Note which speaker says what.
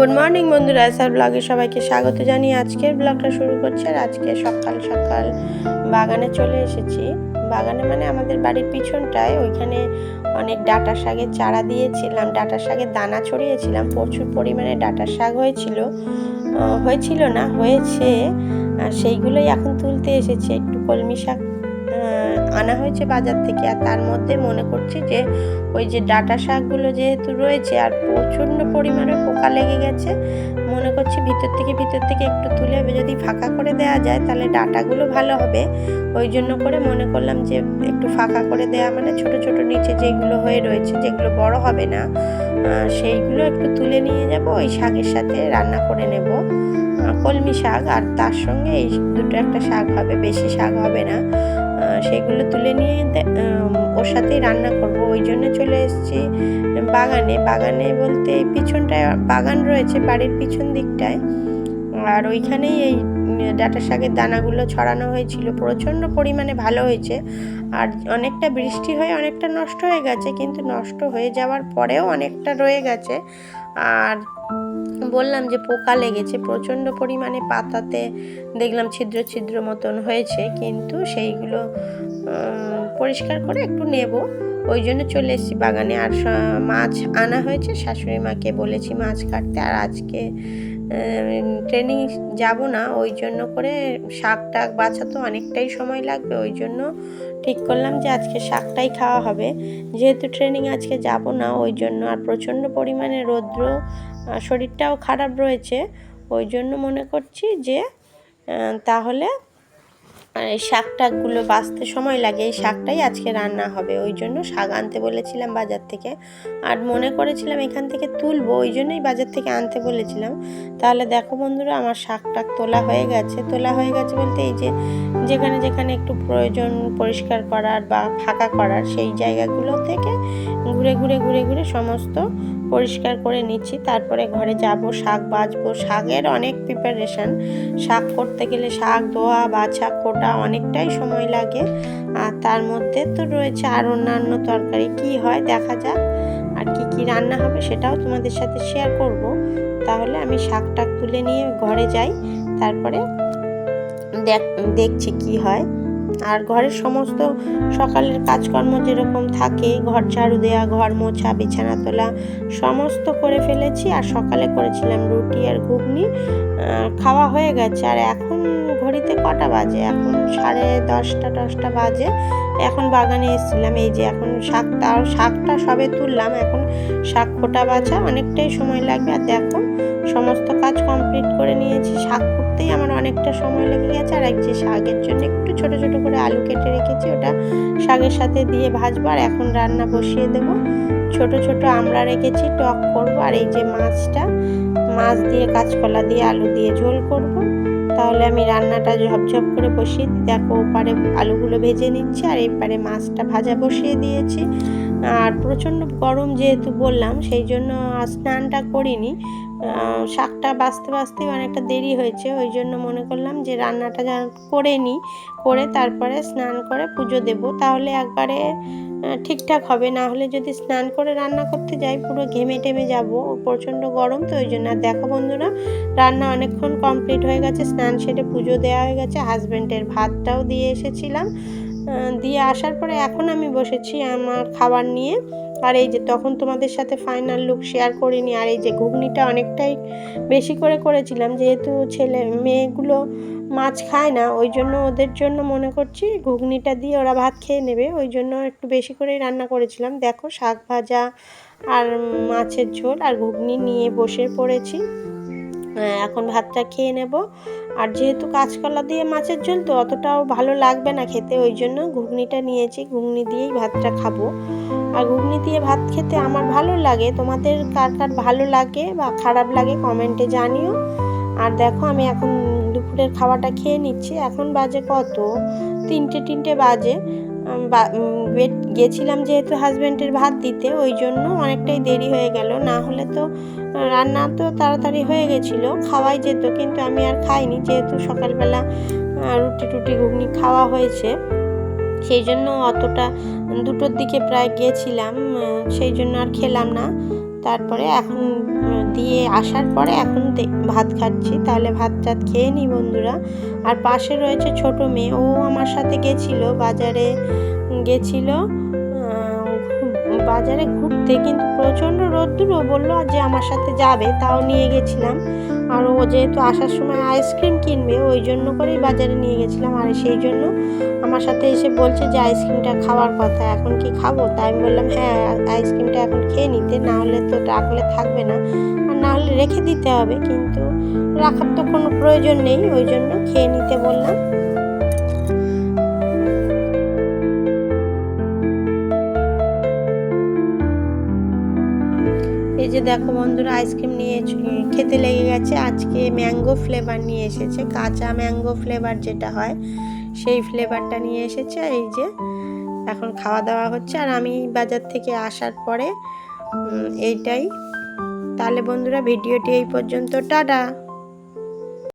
Speaker 1: Good morning বন্ধুরা, SR ব্লগে সবাইকে স্বাগত জানিয়ে আজকের ব্লগটা শুরু করছি। আর আজকে সকাল সকাল বাগানে চলে এসেছি। বাগানে মানে আমাদের বাড়ির পিছনটায়, ওইখানে অনেক ডাঁটা শাকের চারা দিয়েছিলাম, ডাঁটা শাকের দানা ছড়িয়েছিলাম। প্রচুর পরিমাণে ডাঁটা শাক হয়েছিল না হয়েছে, সেইগুলোই এখন তুলতে এসেছি। একটু কলমি শাক আনা হয়েছে বাজার থেকে, আর তার মধ্যে মনে করছি যে ওই যে ডাঁটা শাকগুলো যেহেতু রয়েছে আর প্রচণ্ড পরিমাণে পোকা লেগে গেছে, মনে করছি ভিতর থেকে একটু তুলে যদি ফাঁকা করে দেওয়া যায় তাহলে ডাঁটাগুলো ভালো হবে। ওই জন্য করে মনে করলাম যে একটু ফাঁকা করে দেওয়া মানে ছোট ছোট নিচে যেগুলো হয়ে রয়েছে, যেগুলো বড় হবে না, সেইগুলো একটু তুলে নিয়ে যাব, ওই শাকের সাথে রান্না করে নেব। কলমি শাক আর তার সঙ্গে এই দুটো একটা শাক হবে, বেশি শাক হবে না। সেগুলো তুলে নিয়ে ওর সাথেই রান্না করব। ওই জন্য চলে এসেছি বাগানে বলতে এই পিছনটায় বাগান রয়েছে, বাড়ির পিছন দিকটায়। আর ওইখানেই এই ডাঁটা শাকের দানাগুলো ছড়ানো হয়েছিল, প্রচণ্ড পরিমাণে ভালো হয়েছে। আর অনেকটা বৃষ্টি হয়ে অনেকটা নষ্ট হয়ে গেছে, কিন্তু নষ্ট হয়ে যাওয়ার পরেও অনেকটা রয়ে গেছে। আর বললাম যে পোকা লেগেছে প্রচণ্ড পরিমাণে, পাতাতে দেখলাম ছিদ্র ছিদ্র মতন হয়েছে, কিন্তু সেইগুলো পরিষ্কার করে একটু নেব। ওই জন্য চলে এসেছি বাগানে। আর মাছ আনা হয়েছে, শাশুড়ি মাকে বলেছি মাছ কাটতে। আর আজকে ট্রেনিং যাব না, ওই জন্য করে শাক টাক বাছা তো অনেকটাই সময় লাগবে। ওই জন্য ঠিক করলাম যে আজকে শাকটাই খাওয়া হবে, যেহেতু ট্রেনিং আজকে যাব না। ওই জন্য আর প্রচণ্ড পরিমাণে রৌদ্র, শরীরটাও খারাপ রয়েছে। ওই জন্য মনে করছি যে তাহলে এই শাক টাকগুলো বাছতে সময় লাগে, এই শাকটাই আজকে রান্না হবে। ওই জন্য শাক আনতে বলেছিলাম বাজার থেকে, আর মনে করেছিলাম এখান থেকে তুলবো, ওই জন্যই বাজার থেকে আনতে বলেছিলাম। তাহলে দেখো বন্ধুরা, আমার শাক টাক তোলা হয়ে গেছে বলতে এই যে যেখানে যেখানে একটু প্রয়োজন পরিষ্কার করার বা ফাঁকা করার, সেই জায়গাগুলো থেকে ঘুরে সমস্ত পরিষ্কার করে নিচ্ছি। তারপরে ঘরে যাব, শাক বাছবো। শাকের অনেক প্রিপারেশান, শাক করতে গেলে শাক ধোয়া বাছা কোটা অনেকটাই সময় লাগে। আর তার মধ্যে তো রয়েছে আর অন্যান্য তরকারি, কি হয় দেখা যাক। আর কি রান্না হবে সেটাও তোমাদের সাথে শেয়ার করব। তাহলে আমি শাক টাক তুলে নিয়ে ঘরে যাই, তারপরে দেখছি কি হয়। আর ঘরের সমস্ত সকালের কাজকর্ম যেরকম থাকে, ঘর ঝাড়ু দেওয়া, ঘর মোছা, বিছানা তোলা সমস্ত করে ফেলেছি। আর সকালে করেছিলাম রুটি আর ঘুগনি, খাওয়া হয়ে গেছে। আর এখন ঘড়িতে কটা বাজে, এখন 10:30 বাজে। এখন বাগানে এসেছিলাম, এই যে এখন শাকটা সবে তুললাম, এখন শাক খোটা বাছা অনেকটাই সময় লাগবে। আর দেখো সমস্ত কাজ কমপ্লিট করে নিয়েছি, শাক করতেই আমার অনেকটা সময় লেগে গেছে। আর এক যে শাকের জন্য একটু ছোট ছোট করে আলু কেটে রেখেছি, ওটা শাকের সাথে দিয়ে ভাজবো। আর এখন রান্না বসিয়ে দেবো। ছোট ছোট আমরা রেখেছি, টক করবো। আর এই যে মাছ দিয়ে কাঁচকলা দিয়ে আলু দিয়ে ঝোল করব। তাহলে আমি রান্নাটা ঝপঝপ করে বসিয়ে দিই। দেখো ওপারে আলুগুলো ভেজে নিচ্ছি, আর এপারে মাছটা ভাজা বসিয়ে দিয়েছি। আর প্রচণ্ড গরম যেহেতু বললাম, সেই জন্য স্নানটা করিনি। শাকটা বাছতে অনেকটা দেরি হয়েছে, ওই জন্য মনে করলাম যে রান্নাটা করে তারপরে স্নান করে পুজো দেব, তাহলে একবারে ঠিকঠাক হবে। না হলে যদি স্নান করে রান্না করতে যাই পুরো ঘেমে টেমে যাব, প্রচণ্ড গরম তো, ওই জন্য। আর দেখো বন্ধুরা, রান্না অনেকক্ষণ কমপ্লিট হয়ে গেছে, স্নান সেরে পুজো দেওয়া হয়ে গেছে। হাজব্যান্ডের ভাতটাও দিয়ে এসেছিলাম, দিয়ে আসার পরে এখন আমি বসেছি আমার খাবার নিয়ে। আর এই যে তখন তোমাদের সাথে ফাইনাল লুক শেয়ার করিনি। আর এই যে ঘুগনিটা অনেকটাই বেশি করে করেছিলাম, যেহেতু মেয়েগুলো মাছ খায় না, ওই জন্য ওদের জন্য মনে করছি ঘুগনিটা দিয়ে ওরা ভাত খেয়ে নেবে, ওই জন্য একটু বেশি করেই রান্না করেছিলাম। দেখো শাক ভাজা আর মাছের ঝোল আর ঘুগনি নিয়ে বসে পড়েছি, এখন ভাতটা খেয়ে নেব। আর যেহেতু কাঁচকলা দিয়ে মাছের ঝোল তো অতটাও ভালো লাগবে না খেতে, ওই জন্য ঘুগনিটা নিয়েছি, ঘুগনি দিয়েই ভাতটা খাবো। আর ঘুগনি দিয়ে ভাত খেতে আমার ভালো লাগে, তোমাদের কার কার ভালো লাগে বা খারাপ লাগে কমেন্টে জানিও। আর দেখো আমি এখন দুপুরের খাওয়াটা খেয়ে নিচ্ছি। এখন বাজে কত, 3টে বাজে। গেছিলাম যেহেতু হাজব্যান্ডের ভাত দিতে, ওই জন্য অনেকটাই দেরি হয়ে গেল। না হলে তো রান্না তো তাড়াতাড়ি হয়ে গেছিলো, খাওয়াই যেত, কিন্তু আমি আর খাইনি, যেহেতু সকালবেলা রুটি ঘুগনি খাওয়া হয়েছে, সেই জন্য অতটা 2টোর দিকে প্রায় গেছিলাম, সেই জন্য আর খেলাম না। তারপরে এখন দিয়ে আসার পরে এখন ভাত খাচ্ছি। তাহলে ভাত টাত খেয়ে নিই বন্ধুরা। আর পাশে রয়েছে ছোট মেয়ে, ও আমার সাথে গেছিল বাজারে, গেছিল বাজারে ঘুরতে, কিন্তু প্রচণ্ড রোদ্দুর। ও বললো যে আমার সাথে যাবে, তাও নিয়ে গেছিলাম। আর ও যেহেতু আসার সময় আইসক্রিম কিনবে, ওই জন্য করেই বাজারে নিয়ে গেছিলাম। আর সেই জন্য আমার সাথে এসে বলছে যে আইসক্রিমটা খাওয়ার কথা, এখন কি খাবো? তাই আমি বললাম হ্যাঁ, আইসক্রিমটা এখন খেয়ে নিতে, না হলে তো রাখলে থাকবে না, আর না হলে রেখে দিতে হবে, কিন্তু রাখার তো কোনো প্রয়োজন নেই, ওই জন্য খেয়ে নিতে বললাম। এই যে দেখো বন্ধুরা, আইসক্রিম নিয়ে খেতে লেগে গেছে। আজকে ম্যাঙ্গো ফ্লেভার নিয়ে এসেছে, কাঁচা ম্যাঙ্গো ফ্লেভার যেটা হয় সেই ফ্লেভারটা নিয়ে এসেছে। এই যে এখন খাওয়া দাওয়া হচ্ছে, আর আমি বাজার থেকে আসার পরে এইটাই। তাহলে বন্ধুরা ভিডিওটি এই পর্যন্ত, টাটা।